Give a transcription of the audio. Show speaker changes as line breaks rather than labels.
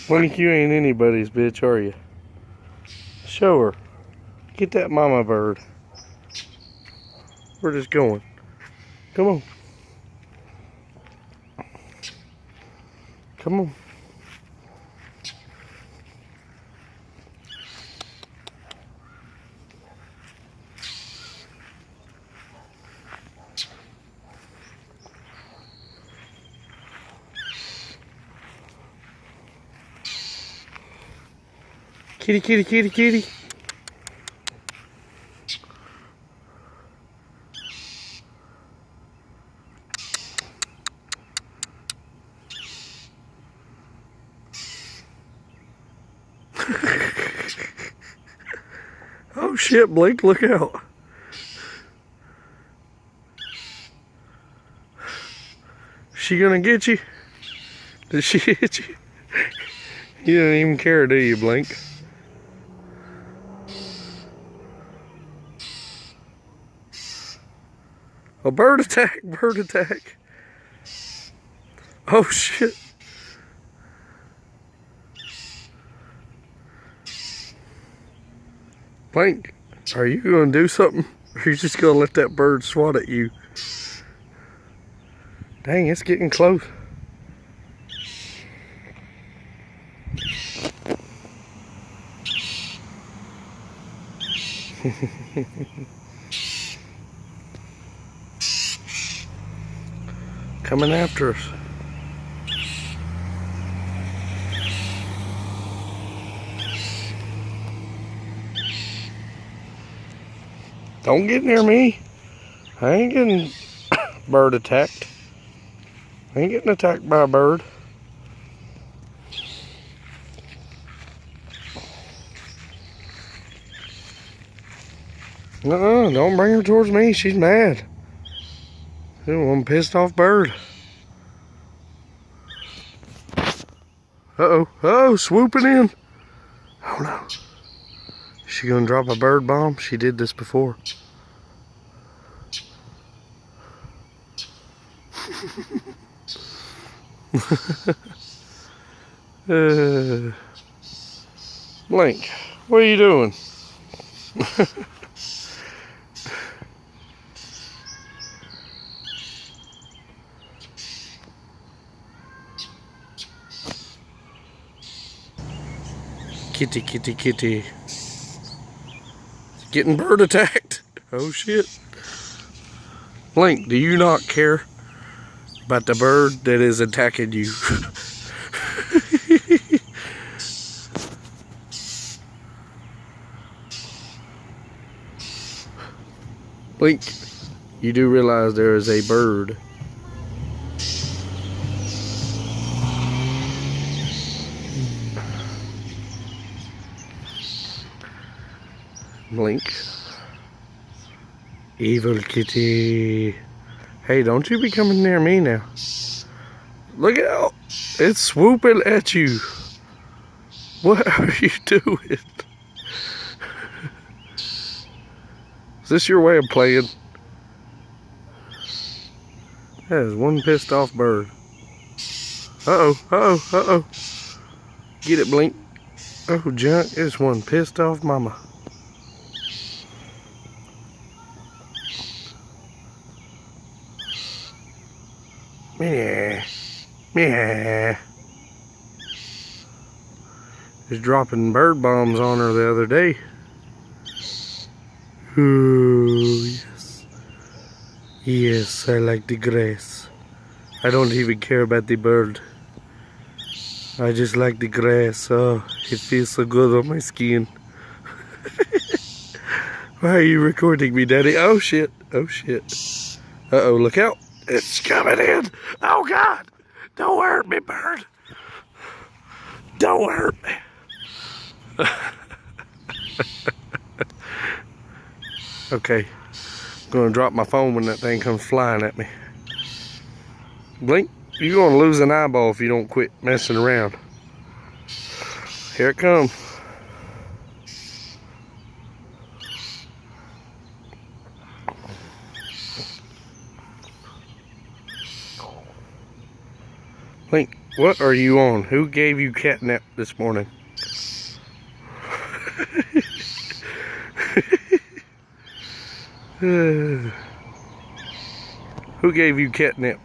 Blink, you ain't anybody's bitch, are you? Show her. Get that mama bird. We're just going. Come on. Come on. Kitty, kitty, kitty, kitty. Oh shit, Blake, look out. She gonna get you? Did she hit you? You don't even care, do you, Blink? Oh, bird attack, bird attack. Oh shit. Blink, are you gonna do something? Or are you just gonna let that bird swat at you? Dang, it's getting close. Coming after us. Don't get near me. I ain't getting bird attacked. I ain't getting attacked by a bird. Don't bring her towards me. She's mad. She's one pissed off bird. Uh-oh, swooping in. Oh no. Is she gonna drop a bird bomb? She did this before. Blink, what are you doing? Kitty, kitty, kitty. Getting bird attacked. Oh shit. Blink, do you not care about the bird that is attacking you? Blink, you do realize there is a bird. Blink. Evil kitty. Hey, don't you be coming near me now. Look out. It's swooping at you. What are you doing? Is this your way of playing? That is one pissed off bird. Uh-oh. Get it, Blink. Oh, junk. It's one pissed off mama. Yeah. Was dropping bird bombs on her the other day. Ooh, yes. Yes, I like the grass. I don't even care about the bird. I just like the grass. Oh, it feels so good on my skin. Why are you recording me, Daddy? Oh shit. Uh-oh, look out. It's coming in. Oh God. Don't hurt me, bird. Don't hurt me. Okay. I'm gonna drop my phone when that thing comes flying at me. Blink, you're gonna lose an eyeball if you don't quit messing around. Here it comes. Blink. What are you on? Who gave you catnip this morning? Who gave you catnip?